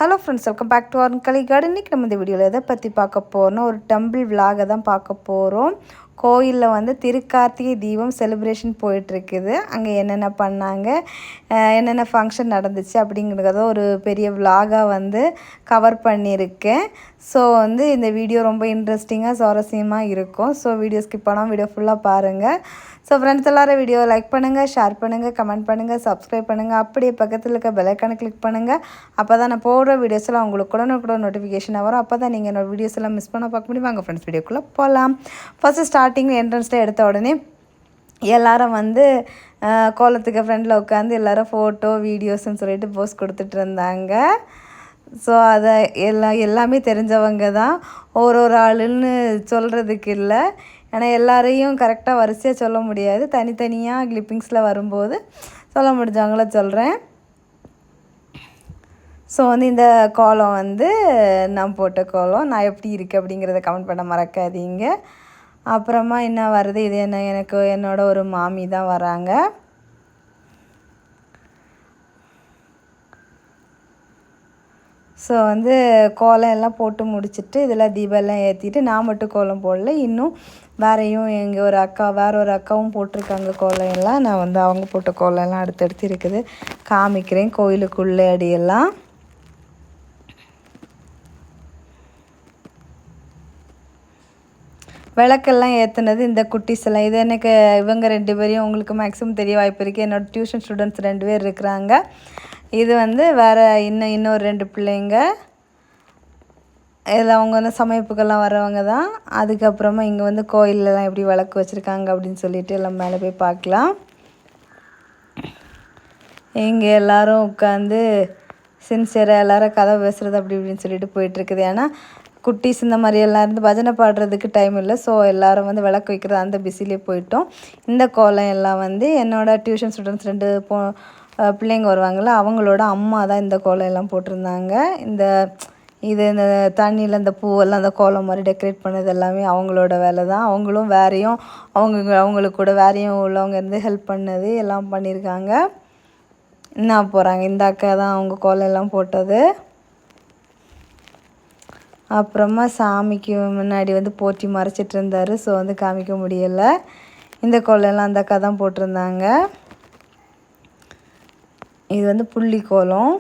Hello friends, welcome back to our Kalai garden. இன்றைக்கி நம்ம இந்த வீடியோவில் எதை பற்றி பார்க்க போகிறோம்னா, ஒரு டெம்பிள் விலாகை தான் பார்க்க போகிறோம். கோயிலில் வந்து திருக்கார்த்திகை தீபம் செலிப்ரேஷன் போயிட்டுருக்குது. அங்கே என்னென்ன பண்ணாங்க, என்னென்ன ஃபங்க்ஷன் நடந்துச்சு அப்படிங்கிறத ஒரு பெரிய விலாகாக வந்து கவர் பண்ணியிருக்கேன். ஸோ வந்து இந்த வீடியோ ரொம்ப இன்ட்ரெஸ்டிங்காக சுவாரஸ்யமாக இருக்கும். ஸோ வீடியோ ஸ்கிப் பண்ணாமல் வீடியோ ஃபுல்லாக பாருங்கள். ஸோ ஃப்ரெண்ட்ஸ் எல்லோரும் வீடியோ லைக் பண்ணுங்கள், ஷேர் பண்ணுங்கள், கமெண்ட் பண்ணுங்கள், சப்ஸ்கிரைப் பண்ணுங்கள். அப்படியே பக்கத்தில் இருக்க பெல் ஐக்கானை கிளிக் பண்ணுங்கள். அப்போ தான் நான் போடுற வீடியோஸ் எல்லாம் உங்களுக்கு கூட நோட்டிஃபிகேஷனாக வரும். அப்போ தான் நீங்கள் என்னோடய வீடியோஸ் எல்லாம் மிஸ் பண்ண பார்க்க முடியும். வாங்க ஃப்ரெண்ட்ஸ் வீடியோக்குள்ளே போகலாம். ஃபஸ்ட்டு ஸ்டார்டிங் என்ட்ரன்ஸில் எடுத்த உடனே எல்லோரும் வந்து கோலத்துக்கு ஃப்ரெண்டில் உட்காந்து எல்லோரும் ஃபோட்டோ வீடியோஸ்ன்னு சொல்லிட்டு போஸ்ட் கொடுத்துட்டு இருந்தாங்க. ஸோ அதை எல்லாமே தெரிஞ்சவங்க தான், ஒரு ஆளுன்னு சொல்கிறதுக்கு இல்லை. ஏன்னா எல்லாரையும் கரெக்டாக வரிசையாக சொல்ல முடியாது, தனித்தனியாக கிளிப்பிங்ஸில் வரும்போது சொல்ல முடிஞ்சவங்கள சொல்கிறேன். ஸோ வந்து இந்த கோலம் வந்து நான் போட்ட கோலம், நான் எப்படி இருக்குது அப்படிங்கிறத கமெண்ட் பண்ண மறக்காதீங்க. அப்புறமா என்ன வருது, இது என்ன, எனக்கு என்னோட ஒரு மாமி தான் வராங்க. ஸோ வந்து கோலம் எல்லாம் போட்டு முடிச்சுட்டு இதில் தீபம்லாம் ஏற்றிட்டு நான் மட்டும் கோலம் போடல, இன்னும் வேறையும் எங்கள் ஒரு அக்கா, ஒரு அக்காவும் போட்டிருக்காங்க கோலம் எல்லாம். நான் வந்து அவங்க போட்ட கோலம் எல்லாம் அடுத்தடுத்து இருக்குது, காமிக்கிறேன் கோயிலுக்குள்ளே அடியெல்லாம். விளக்கெல்லாம் ஏற்றுனது இந்த குட்டிஸ் எல்லாம். இது எனக்கு இவங்க 2 பேரையும் உங்களுக்கு மேக்ஸிமம் தெரிய வாய்ப்பு இருக்குது. என்னோடய டியூஷன் ஸ்டூடெண்ட்ஸ் 2 பேர் இருக்கிறாங்க. இது வந்து வேறு இன்னொரு 2 பிள்ளைங்க. இதில் அவங்க வந்து சமைப்புக்கெல்லாம் வரவங்க தான். அதுக்கப்புறமா இங்கே வந்து கோயிலெலாம் எப்படி விளக்கு வச்சுருக்காங்க அப்படின்னு சொல்லிட்டு எல்லாம் மேலே போய் பார்க்கலாம். இங்கே எல்லோரும் உட்காந்து சின்சியராக எல்லோரும் கதை பேசுகிறது அப்படி இப்படின்னு சொல்லிட்டு போயிட்டுருக்குது. ஏன்னா குட்டீஸ் இந்த மாதிரி எல்லாம் இருந்து பஜனை பாடுறதுக்கு டைம் இல்லை. ஸோ எல்லோரும் வந்து விளக்கு வைக்கிறது அந்த பிஸிலே போயிட்டோம். இந்த கோலம் எல்லாம் வந்து என்னோடய டியூஷன் ஸ்டூடெண்ட்ஸ் 2 பிள்ளைங்க வருவாங்கள, அவங்களோட அம்மா தான் இந்த கோலம் எல்லாம் போட்டிருந்தாங்க. இந்த தண்ணியில் இந்த பூவெல்லாம் அந்த கோலம் மாதிரி டெக்கரேட் பண்ணது எல்லாமே அவங்களோட வேலை தான். அவங்களும் வேறையும் அவங்களுக்கு கூட வேறையும் உள்ளவங்க இருந்து ஹெல்ப் பண்ணது எல்லாம் பண்ணியிருக்காங்க. என்ன போகிறாங்க, இந்த அக்கா தான் அவங்க கோலம் எல்லாம் போட்டது. அப்புறமா சாமிக்கு முன்னாடி வந்து போற்றி மறைச்சிட்டு இருந்தார். ஸோ வந்து காமிக்க முடியலை. இந்த கோலம்லாம் அந்த அக்கா தான் போட்டிருந்தாங்க. இது வந்து புள்ளி கோலம்.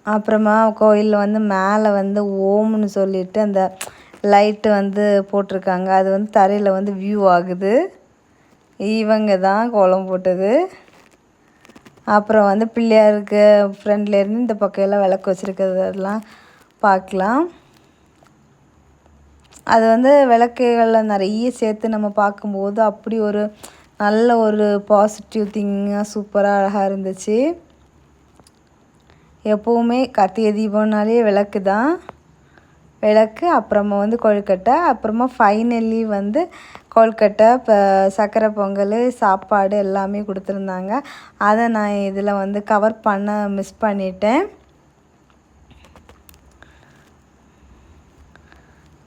அப்புறமா கோயிலில் வந்து மேலே வந்து ஓம்னு சொல்லிட்டு அந்த லைட்டு வந்து போட்டிருக்காங்க. அது வந்து தரையில் வந்து வியூ ஆகுது. இவங்க தான் கோலம் போட்டது. அப்புறம் வந்து பிள்ளையாருக்கு ஃப்ரெண்ட்லேருந்து இந்த பக்கம் எல்லாம் விளக்கு வச்சுருக்கிறதெல்லாம் பார்க்கலாம். அது வந்து விளக்குகளில் நிறைய சேர்த்து நம்ம பார்க்கும்போது அப்படி ஒரு நல்ல ஒரு பாசிட்டிவ் திங்காக சூப்பராக அழகாக இருந்துச்சு. எப்போவுமே கார்த்திகை தீபம்னாலே விளக்கு தான், விளக்கு. அப்புறமா வந்து கொழுக்கட்டை, அப்புறமா ஃபைனலி வந்து கொழுக்கட்டை, இப்போ சர்க்கரை பொங்கல், சாப்பாடு எல்லாமே கொடுத்துருந்தாங்க. அதை நான் இதில் வந்து கவர் பண்ண மிஸ் பண்ணிட்டேன்.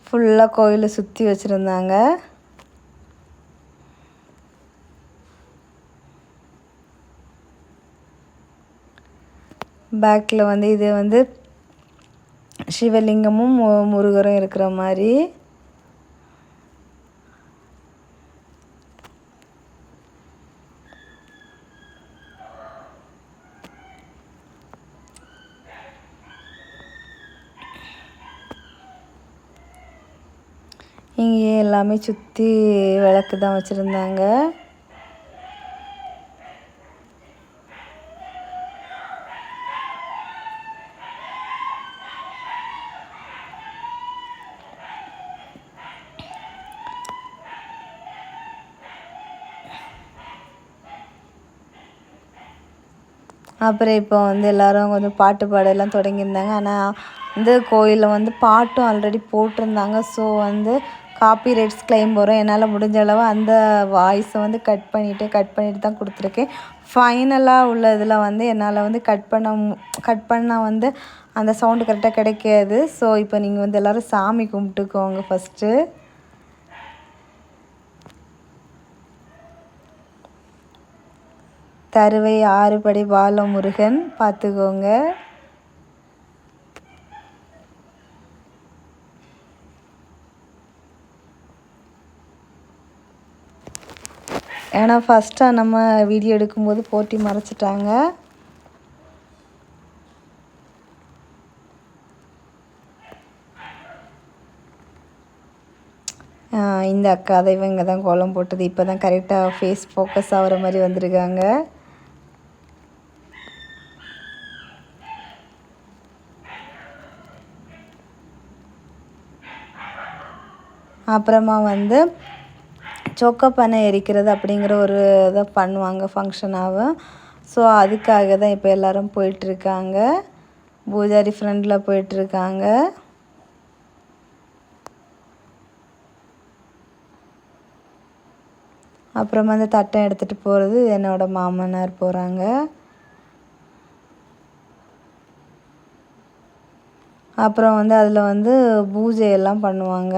ஃபுல்லாக கோயிலை சுற்றி வச்சுருந்தாங்க. பேக்கில் வந்து இது வந்து சிவலிங்கமும் முருகரும் இருக்கிற மாதிரி. இங்கே எல்லாமே சுற்றி விளக்கு தான் வச்சுருந்தாங்க. அப்புறம் இப்போ வந்து எல்லோரும் கொஞ்சம் பாட்டு பாடலாம் தொடங்கியிருந்தாங்க. ஆனால் வந்து கோயிலில் வந்து பாட்டும் ஆல்ரெடி போட்டிருந்தாங்க. ஸோ வந்து காப்பிரைட்ஸ் கிளைம் வரும். என்னால் முடிஞ்ச அளவு அந்த வாய்ஸை வந்து கட் பண்ணிவிட்டு தான் கொடுத்துருக்கேன். ஃபைனலாக உள்ள இதில் வந்து என்னால் வந்து கட் பண்ணால் வந்து அந்த சவுண்டு கரெக்டாக கிடைக்காது. ஸோ இப்போ நீங்கள் வந்து எல்லோரும் சாமி கும்பிட்டுக்கோங்க ஃபஸ்ட்டு. தருவை 6 படி பாலமுருகன் பார்த்துக்கோங்க. ஏன்னா ஃபஸ்ட்டாக நம்ம வீடியோ எடுக்கும்போது போட்டி மறைச்சிட்டாங்க. இந்த அக்கா தான், இவங்க தான் கோலம் போட்டது. இப்போ தான் கரெக்டாக ஃபேஸ் ஃபோக்கஸ் ஆகிற மாதிரி வந்திருக்காங்க. அப்புறமா வந்து சொக்கப்பானை எரிக்கிறது அப்படிங்கிற ஒரு இதை பண்ணுவாங்க ஃபங்க்ஷனாகவும். ஸோ அதுக்காக தான் இப்போ எல்லோரும் போயிட்டுருக்காங்க. பூஜாரி ஃப்ரெண்டில் போயிட்டுருக்காங்க. அப்புறமா அந்த தட்டம் எடுத்துகிட்டு போகிறது என்னோடய மாமனார் போகிறாங்க. அப்புறம் வந்து அதில் வந்து பூஜையெல்லாம் பண்ணுவாங்க.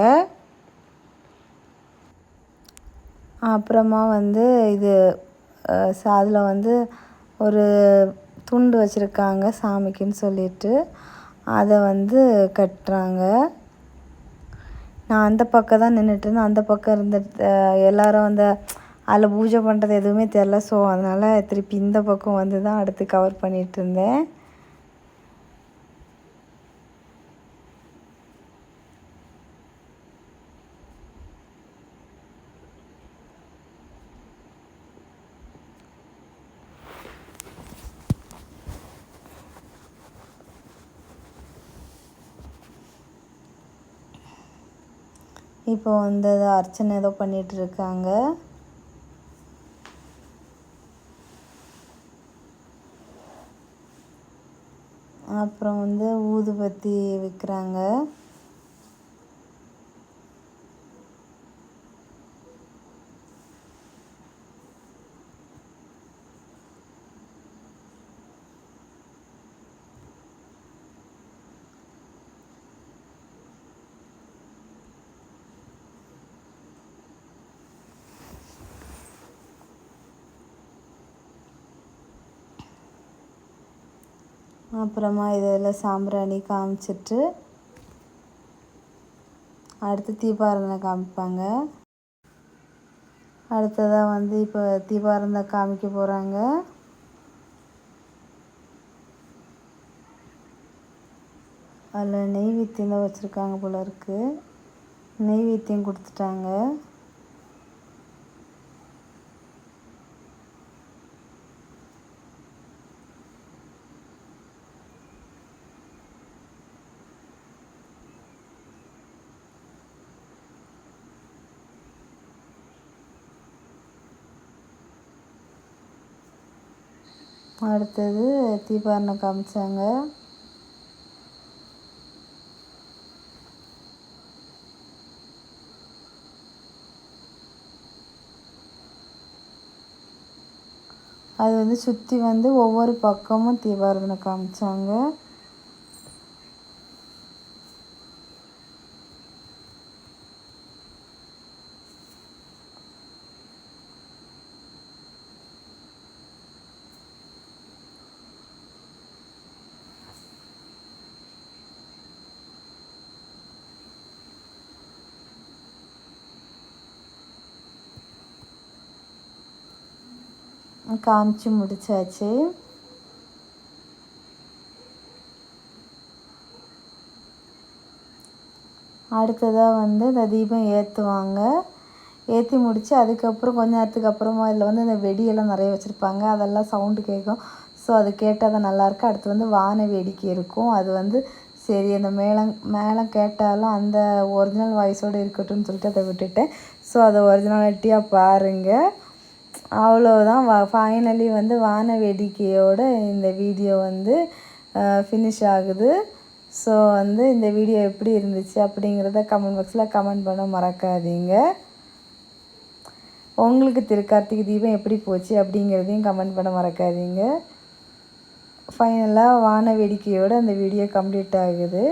அப்புறமா வந்து இது அதில் வந்து ஒரு துண்டு வச்சுருக்காங்க சாமிக்குன்னு சொல்லிட்டு, அதை வந்து கட்டுறாங்க. நான் அந்த பக்கம் தான் நின்றுட்டுருந்தேன். அந்த பக்கம் இருந்துட்டு எல்லோரும் அந்த அதில் பூஜை பண்ணுறது எதுவுமே தெரில. ஸோ அதனால் திருப்பி இந்த பக்கம் வந்து தான் அடுத்து கவர் பண்ணிகிட்ருந்தேன். இப்போ வந்து அர்ச்சனை ஏதோ பண்ணிகிட்ருக்காங்க. அப்புறம் வந்து ஊதுபத்தி விற்கிறாங்க. அப்புறமா இதில் சாம்பிராணி காமிச்சிட்டு அடுத்து தீபாராதனை காமிப்பாங்க. அடுத்ததாக வந்து இப்போ தீபாராதனை காமிக்க போகிறாங்க. அதில் நெய்வேத்தியம் தான் வச்சுருக்காங்க போல இருக்குது. நெய்வேத்தியம் கொடுத்துட்டாங்க. அடுத்தது தீபாராதனை காமிச்சாங்க. அது வந்து சுற்றி வந்து ஒவ்வொரு பக்கமும் தீபாராதனை காமிச்சாங்க. காமிச்சு முடிச்சாச்சு. அடுத்ததாக வந்து இந்த தீபம் ஏற்றுவாங்க. ஏற்றி முடித்து அதுக்கப்புறம் கொஞ்ச நேரத்துக்கு அப்புறமா இதில் வந்து இந்த வெடியெல்லாம் நிறைய வச்சுருப்பாங்க. அதெல்லாம் சவுண்டு கேட்கும். ஸோ அது கேட்டால் தான் நல்லாயிருக்கு. அடுத்து வந்து வான வேடிக்கை இருக்கும். அது வந்து சரி அந்த மேளம் கேட்டாலும் அந்த ஒரிஜினல் வாய்ஸோடு இருக்கட்டும்னு சொல்லிட்டு அதை விட்டுட்டேன். ஸோ அதை ஒரிஜினாலிட்டியாக பாருங்கள். அவ்வளோதான். ஃபைனலி வந்து வான வேடிக்கையோட இந்த வீடியோ வந்து ஃபினிஷ் ஆகுது. ஸோ வந்து இந்த வீடியோ எப்படி இருந்துச்சு அப்படிங்கிறத கமெண்ட் பாக்ஸில் கமெண்ட் பண்ண மறக்காதீங்க. உங்களுக்கு திருக்கார்த்திகை தீபம் எப்படி போச்சு அப்படிங்கிறதையும் கமெண்ட் பண்ண மறக்காதீங்க. ஃபைனலாக வான வேடிக்கையோடு அந்த வீடியோ கம்ப்ளீட் ஆகுது.